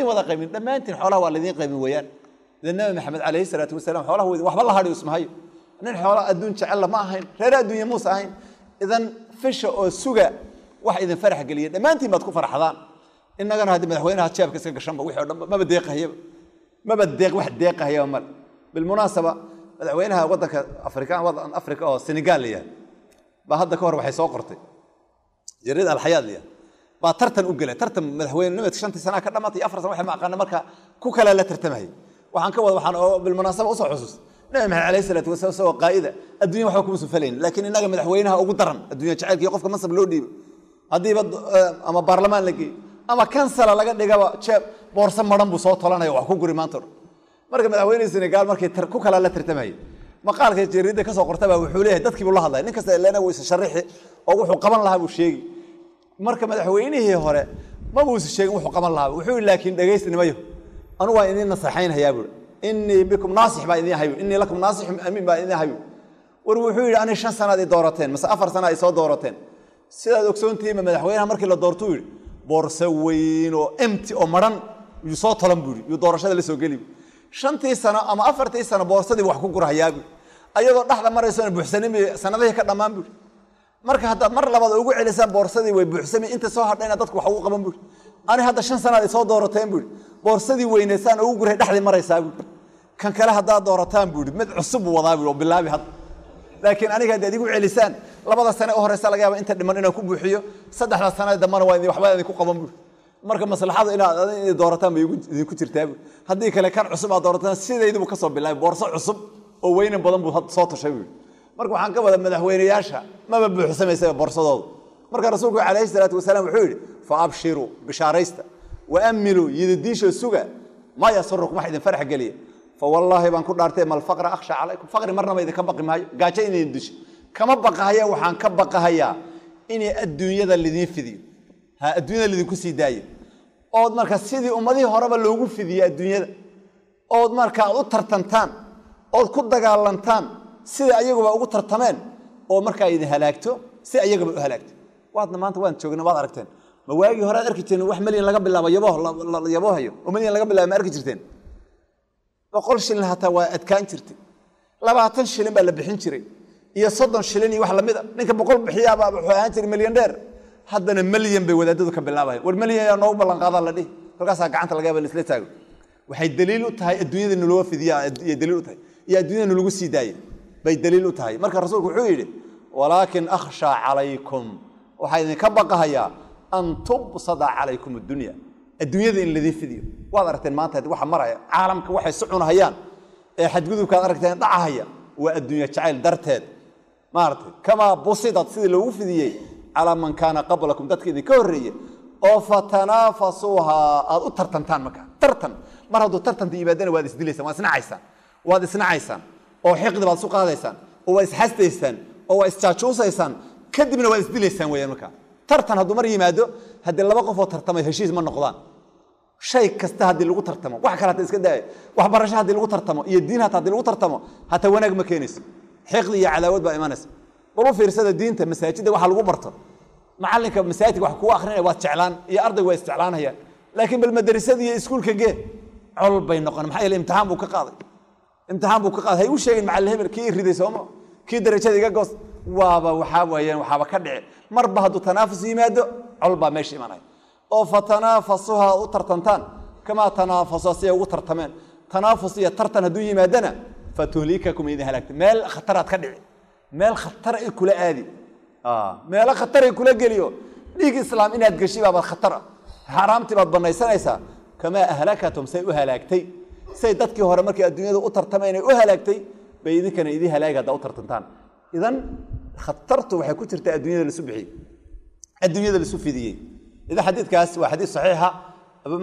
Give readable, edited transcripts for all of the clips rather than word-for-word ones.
idin wada qaybin dhamaantiin xoolaha waa la idin qaybin weeyaan nabi maxamed alayhi salaatu wasalaam xoolaha waxba la hadhiyo ismahay nin xoolaha adduun jecel ma ahayn reer adduunyo muus ahayn idan fisha oo suga wax idin farax galiya dhamaantiin baad ku farxadaan innagana hadii madaxweynaha jeebka iska gashanba wixii dhan ma badeeqayo ما بديق واحد دقيقة هي أمال بالمناسبة وينها وضعك أفريقيا وضع أفريقيا أو السنغال ليا بهذا كهر وحي سوقرتي جريد الحياة ليا بترتن أقله ترتن مدحوين نمت شنتي سنة كذا ما تي أفرس واحد ما قلنا مركا كوكلا لا ترتمهي وحن كود وحن بالمناسبة أصلا حسوس نعم عليه الصلاة والسلام سوى قائدة الدنيا وحكم سفلين لكن النجم مدحوينها أقدرن الدنيا تعال يقف كمنصب لودي هذه أما برلمان لقي أما كنسل لقد نجوا شاب بورصة مرام بصوت طلعنا يوحكوا قري مانتر مركب مدحوين السنغال مركب كوكلا لا ترتمهي ما قال كي جريدة كسر قرتبة وحوليه تذكي بالله الله نكسر لنا ويشرح أو قبل لها بشيء marka madaxweynihii hore ma buus sheegin wuxuu qaban lahaa wuxuu laakiin dhageysnimayo anu waa idin nasaxaynayaa buu inni bikum naasix baa idin hayo inni lakum naasix amin baa idin hayo war wuxuu yiri ani 5 sanaad doorateen mas 4 sanaad ay soo doorateen sidaad ogsoontii madaxweynaha markii la doorto yiri boorso weyn oo empty oo maran uu soo talan buu yu doorashada la soo gali 5 sano ama 4 sano boorsadii wax ku gurahayaa buu ayadoo dhaxda marayso buuxsanimi sanadihii ka dhamaan buu marka hadda mar labaad ugu celisan boorsadii way buuxsamay inta soo hadhayna dadku wax ugu qaban buu ani hadda 5 sanaad soo doorateen buu boorsadii weyneysaan ugu guray dhaxdii maraysaa buu kan kale hadda doorataan buu mid cusub wadaa buu bilaabi had laakiin aniga hadda igu celisaan labada sano oo horeysa laga yaabo inta dhiman inaan ku buuxiyo saddexda sano damana waa waxba idin ku qaban buu marka maslaxadu inaad doorataan bay idin ku jirtaa buu hadii kale kan cusub aad doorataan sidaydu ka soo bilaabay boorso cusub oo weyn badan buu soo tashay buu marka waxaan ka wada madaxweynayaasha ma buuxsamaysa boorsadooda marka rasuulku kaleey salaatu wasalaam wuxuu yiri fa abshiru bisharaysta wa amilu yiddiisho suga ma yasrukum wax idin farax galiya fa wallahi baan ku dhaartay mal faqra akhsha alaykum faqri marna ma idin ka baqi maayo gaajo idin dish kama baqahaya waxaan ka baqahaya inay adduunyada lidin fidiyo ha adduunyada lidin ku sii daayo oo marka sidii ummadii horeba loogu fidiyo adduunyada oo marka u tartantaan oo ku dagaalantaan sida ayaguba ugu tartameen oo marka idin halaagto si ayaguba u halaagto waadna maanta waan joognaa waad aragteen ma waagi hore aad arki jirteen wax malin laga bilaabo yabohayo oo malin laga bilaabo ma arki jirteen boqol shilin hata waa adkaan jirtay 20 shilin baa la bixin jiray iyo 30 shilin iyo wax la mid ah ninka boqol bixiyaaba wuxuu ahaan jiray milyan dheer haddana milyan bay wadaadadu ka bilaabayeen war milyan ayaa noogu ballan qaadaa la dhig halkaas gacanta laga yaabay isla taago waxay daliil u tahay adduunyada in loo fidiyaa iyo daliil u tahay iyo adduunyada in lagu sii daayo bay daliil u tahay marka rasuulku wuxuu yiri walaakin akhsha alaykum waxa idin ka baqahaya an tubsada alaykum ad-dunya adduunyada in ladii fidiyo waad aragteen maanta waxa maraya caalamka waxay sucunahayaan ee xadgudubka aragteen dhacahaya waa adduunya jacayl darteed maartay kama busidat sidii loogu fidiyay ala man kana qablakum dadkii idin ka horeeyay oo fatanafasuha aad u tartantaan marka tartan mar hadduu tartanta ibaadana waad isdilaysaan waad isnacaysaan oo xiqdi baad soo qaadaysaan oo waa isxastaysaan oo waa isjaajuusaysaan kadibna waa isdilaysaan weeyaan marka tartan hadduu mar yimaado haddii laba qof oo tartamay heshiis ma noqdaan shay kasta haddii lagu tartamo wax kale iska daay wax barasho haddii lagu tartamo iyo diin haddii lagu tartamo hata wanaag ma keenayso xiqdi iyo cadaawad baa imanaysa bal u fiirsada diinta masaajidda waxa lagu barto macalinka masaajidka wax ku akhrinaya waa jeclaan iyo ardaygu waa isticlaanayaan laakiin bal madrasada iyo iskuulka gee col bay noqon maxay ilaa imtixaan buu ka qaaday imtixaan buu ka qaaday hay u sheegin macallin hebel kii riday Soomo kii darajada iga goos waaba waxa weeyaan waxaba ka dhici marba hadduu tanaafus yimaado col baa meesha imanay oo fatanafasuha u tartantaan kama tanafasasiya ugu tartameen tanaafus iyo tartan hadduu yimaadana fatuhlikakum idin halagta meel khataraad ka dhici meel khatar ay kula aadi meel khatar ay kula geliyo dhiig islaam inaad gashi baad khatar xaraamti baad banaysanaysaa kama ahlakatum say u halaagtay say dadkii hore markii adduunyada u tartameen ay u halaagtay bay idinkana idin halaagada u tartantaan idan khatartu waxay ku jirtaa adduunyada la subixi adduunyada la sufidiyay ida xadiidkaas waa xadiis saxiixa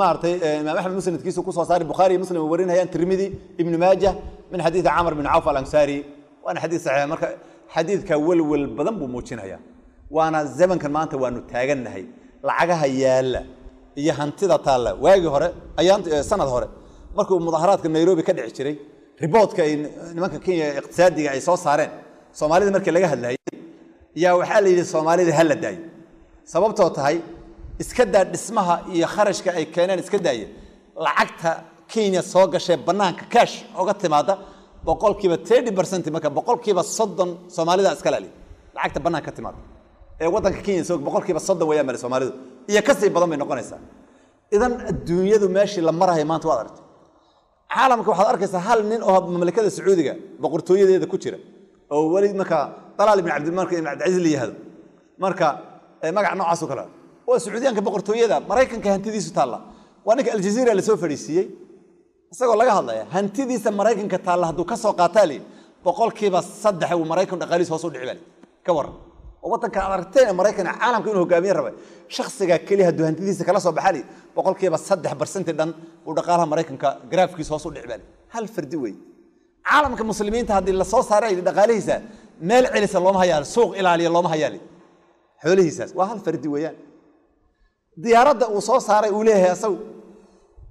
ما أرتي إمام أحمد مسلم كيسو كوسا صار البخاري مسلم ورينا هي الترمذي ابن ماجه من حديث عمرو بن عوف الأنصاري وأنا حديث صحيح مركا حديث كول والبدن بموتشين هيا وأنا الزمن كان ما أنت وأنو تاجنا هي لعجها يالا هي هنتي طالة واجي هره أيام سنة هره مركو مظاهرات في نيروبي كده عشري ريبوت كاين نمك كين اقتصادي أي صوص صارين صومالي مركي لقاها اللي يا وحالي الصومالي هلا داي سببته هاي iska daa dhismaha iyo kharashka ay keeneen iska daayay lacagta Kenya soo gashay banaanka cash uga timaada boqolkiiba 30% marka boqolkiiba 30 Soomaalida iska laali lacagta banaanka timaada ee wadanka Kenya soo boqolkiiba 30 weeyaan meel Soomaalidu iyo ka sii badan bay noqonaysaa idan adduunyadu meeshii la marahay maanta waad aragtay caalamka waxaad arkaysaa hal nin oo mamlakada Sacuudiga boqortooyadeeda ku jira oo wali marka Talaal ibn Abdulmalik ibn Abdulaziz liyahdo marka magac noocaas oo kale oo Sacuudiyaanka boqortooyada Mareykanka hantidiisu taala waa ninka Al Jazeera la soo fadhiisiyay isagoo laga hadlaya hantidiisa Mareykanka taala haduu ka soo qaataali boqolkiiba 3 uu Mareykan dhaqaalihiisa hoos u dhicibay ka waran oo wadanka aragteen Mareykan caalamka inuu hogaamiye rabay shakhsiga kaliya haduu hantidiisa kala soo baxali boqolkiiba 3% dhan uu dhaqaalaha Mareykanka graafkiisa hoos u dhicibay hal fardi way caalamka muslimiinta hadii la soo saaray dhaqaalihiisa meel cilisa looma hayaal suuq ilaaliya looma hayaal xoolihiisaas waa hal fardi weeyaan diyaaradda uu soo saaray uu leeyahay asagu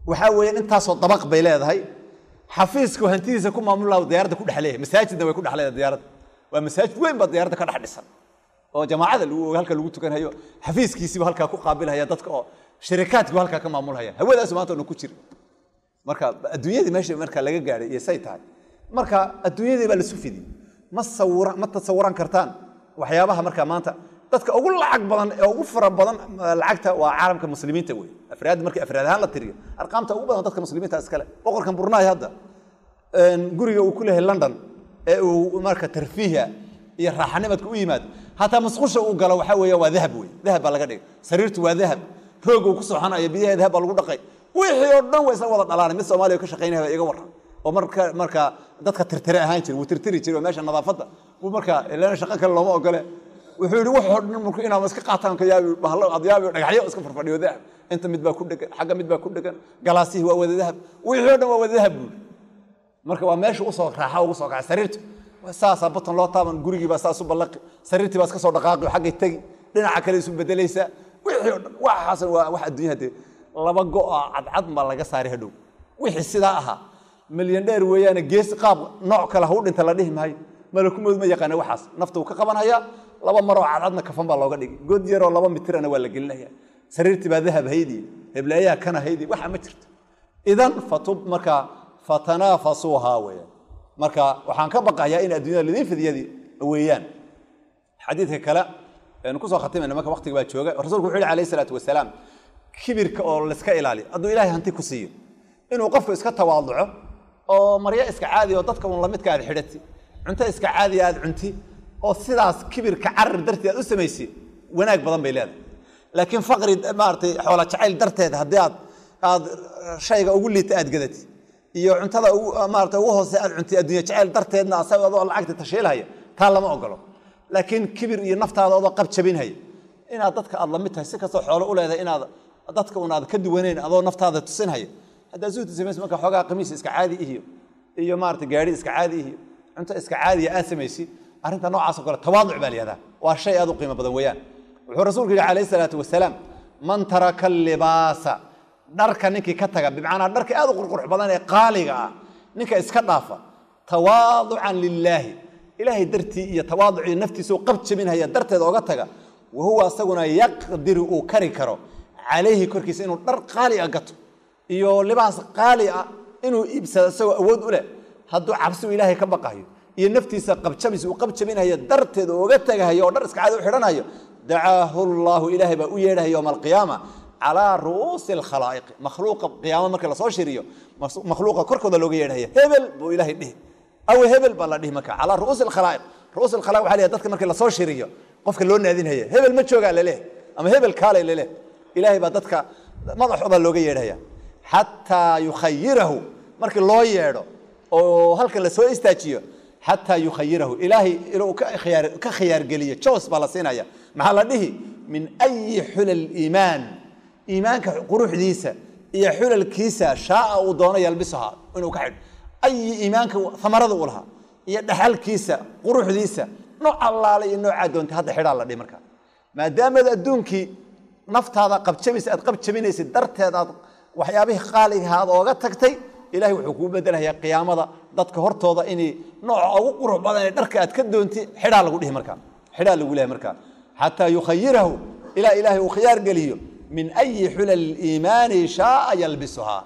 waxa weeyaan intaas oo dabaq bay leedahay xafiisku hantidiisa ku maamulaa diyaaradda ku dhaxleeyahay masaajidna way ku dhaxleeyahay diyaaradda waa masaajid weyn ba diyaaradda ka dhax dhisan oo jamaacada halka lagu tukanayo xafiiskiisa halka ku qaabilaya dadka oo shirkadku halka ka maamulaya hawadaas maanta oo ku jira marka adduunyada meesha marka laga gaaray iyo say tahay marka adduunyada baa la sufidi ma tasawuran kartaan waxyaabaha marka maanta dadka ugu lacag badan ee ugu fara badan lacagta waa caalamka muslimiinta weey afraad markii afraad ahaan la tiriyo arqaamta ugu badan dadka muslimiinta iskale boqorkan Brunei hadda guriga uu ku leeyahay London ee uu marka tarfiiha iyo raaxanimadku u yimaad hatta masqusha uu galo waxa weeye waa dahab weey dahab baa laga dhigay sariirtu waa dahab rooga uu ku soxanayo biyaha dahab baa lagu dhaqay wixii oo dhan way isla wada dhalaan mid Soomaaliya ka shaqeynaya iga waran oo marka dadka tirtire ahaan jiray uu tirtiri jiray meesha nadaafada uu marka ilaa shaqo kale looma ogole wuxuu yiri wax hodhan markuu inaa iska qaataan ka yaabi bahlo adyaab dhagaxyo iska farfadhiyo dahab inta mid baa ku dhagan xagga mid baa ku dhagan galaasihi waa wada dahab wixii oo dhan waa wada dahab marka waa meesha u soo raaxa ugu soo kacay sariirta saasa batan loo taaban gurigii baa saas u balaqi sariirtii baa iska soo dhaqaaqi xagga tagi dhinaca kale isu bedelaysa wixii oo dhan waxaasan waa wax adduunyada laba go'o cadcad ma laga saari hadhow wixii sida aha milyan dheer weeyaan gees qaab nooc kale ha u dhinta la dhihi maayo malakumood ma yaqaan waxaas naftu ka qabanaya laba maro cadcadna kafan baa looga dhigay god yar oo 2 mitirna waa la gelinaya sariirtii baa dahab haydi heblayaa kana haydi waxa ma jirto idan fatub marka fatanafasuha weeyaan marka waxaan ka baqayaa in adduunyada lidin fidiyadi weeyaan xadiidka kale aan ku soo khatimayna marka waqtiga baa jooga rasuulku wuxuu yiri kaleey salaatu wasalaam kibirka oo la iska ilaali aduu ilaahay hanti ku siiyo inuu qofku iska tawaaduco oo marya iska caadi oo dadka uu la midka aad xidhati cunto iska caadi aad cunti oo sidaas kibirka carar darteed u sameeyay wanaag badan bay leedahay laakiin faqri maartay xoolo jacayl darteed hadii aad shayga ugu liita aad gadati iyo cuntada maartay ugu hoose aad cunti adduunyo jacayl darteedna asagoo lacagta tashiilaya taa lama ogolo laakiin kibir iyo naftaada oo qab jabinay inaad dadka aad la mid tahay si kastoo xoolo u leedahay inaad dadka unaad ka duwaneen adoo naftaada tusinaya hadaa suutu sameys marka xogaa qamiis iska caadi iyo maartay gaari iska caadi cunto iska caadi aad sameeysi arinta noocaas oo kale tawaaduc baa leeyahay waa shay aad u qiimo badan weeyaan wuxuu rasuulku yiri kaleey salaatu wasalaam man taraka libaasa dharka ninkii ka taga bimacna dharka aad u qurqurx badan ee qaaliga ah ninka iska dhaafa tawaaducan lillahi ilaahi dartii iyo tawaaduci naftiisa oo qab jabinaya darteed uga taga wuxuu asaguna yaqdiru oo kari karo عليه كركيس إنه در قالي أقطع يو لباس قالي إنه يبسا سوى أود أولى هدو عبسو إلهي كبقاه ينفتي سقب شمس وقب شمينها يدرت وقتها هي ودرس كعاد وحرنا هي دعاه الله إلهي بأويله يوم القيامة على رؤوس الخلائق مخلوق قيامة مركل صوشيريو مخلوق كركو ذا لوجيه هي هبل بو إلهي به أو هبل بالله ده مكان على رؤوس الخلائق رؤوس الخلائق وحاليا تذكر مركل صوشيريو قف اللون هذين هي هبل ما تشوق على ليه أما هبل كاله ليه إلهي بدتك مضح هذا اللوجيه هي حتى يخيره مركل الله يعرض أو هلك اللي سوى استاجيه حتى يخيره إلهي إلو كخيار قلية شوس بالصينية يا محل من أي حل الإيمان إيمانك قروح ديسة هي حل الكيسة شاء ودونه يلبسها إنه كحد أي إيمانك ثمرة ولها هي دحل كيسة قروح ديسة نوع الله علي إنه عدون هذا حر الله دي مركا ما دام الدونك نفط هذا قبل شمس قبل شمينيس درت هذا وحيابه قالي هذا وقت تكتي إلهي وحكومة بدلها هي قيامة ضدك هرتوضا إني نوع أو قرب بدل درك أتكدو أنت حلال أقوله مركان حلال أقوله مركان حتى يخيره إلى إلهي وخيار قليه من أي حلل الإيمان شاء يلبسها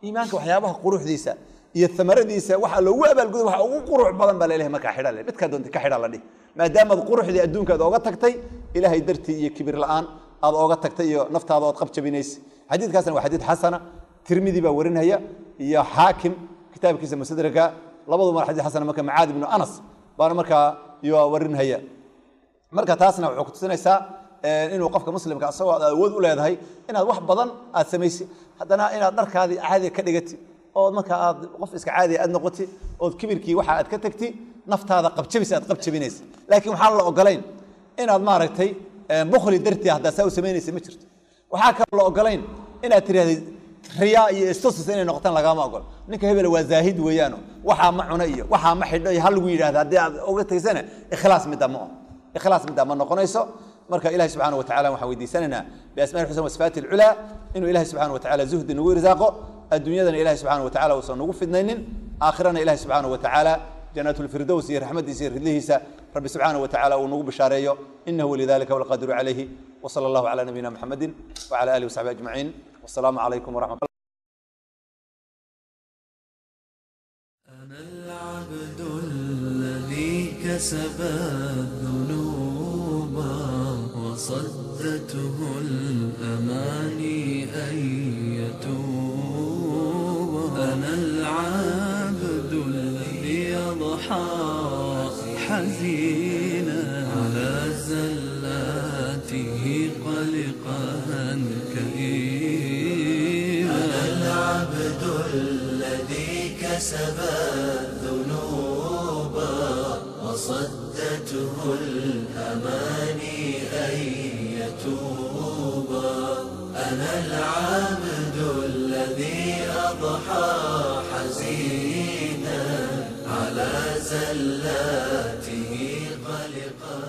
إيمانك وحيابها قروح ديسا هي الثمرة ديسا وحا لو أبا القدر وحا قروح بدن بلا إله ما كحيرا لي بدك دونت كحيرا لدي ما دام القروح دي أدونك أد أوغا تagtay إلهي درتي كبير الآن أد أوغا تagtay نفط هذا قبت بينيس حديث كاسن وحديث حسنة ترمذي باورين هي يا حاكم كتاب كيس مستدرك لبضوا مر حديث حسنة مكة معاذ بن أنس بار مركا يورين هي مركا تاسنا وحو كتسنيسا إنه وقفك مسلم كأسوا أود ولا هذا إن واحد بدن أتسميسي حتى أنا إن درك هذه عادي كدقتي أو مركا وقف إسك عادي أد نقطي أو كبيركي واحد كتكتي نفط هذا قبت بينيس لكن محل الله قلين إن ما ركتي مخلي درتي هذا سوي سميني سمشرت وحاك الله قلين إن تري هذه رياء يستوسس إن نقطان لقام أقول نك هبل وزاهد ويانو وحا معنيه وحا محد هل وير هذا أوقات سنة إخلاص مدام نقنيسو مركا إلهي سبحانه وتعالى وحويدي سننا بأسماء الحسنى وصفات العلى إنه إلهي سبحانه وتعالى زهد نوير رزاقه الدنيا ذن إلهي سبحانه وتعالى وصنوق في الدنين آخرنا إلهي سبحانه وتعالى جنات الفردوس رحمة يسير لهيسا رب سبحانه وتعالى ونوق بشاريه إنه ولذلك والقادر عليه وصلى الله على نبينا محمد وعلى آله وصحبه أجمعين والسلام عليكم ورحمة الله. أنا العبد الذي كسب الذنوب وصدته الأماني أن يتوب. أنا العبد الذي يضحى حزينا على زلاته قلقا كئيبا. أنا العبد الذي كسب الذنوب وصدته الأماني أن يتوب. أنا العبد الذي أضحى حزينا على زلاته قلقا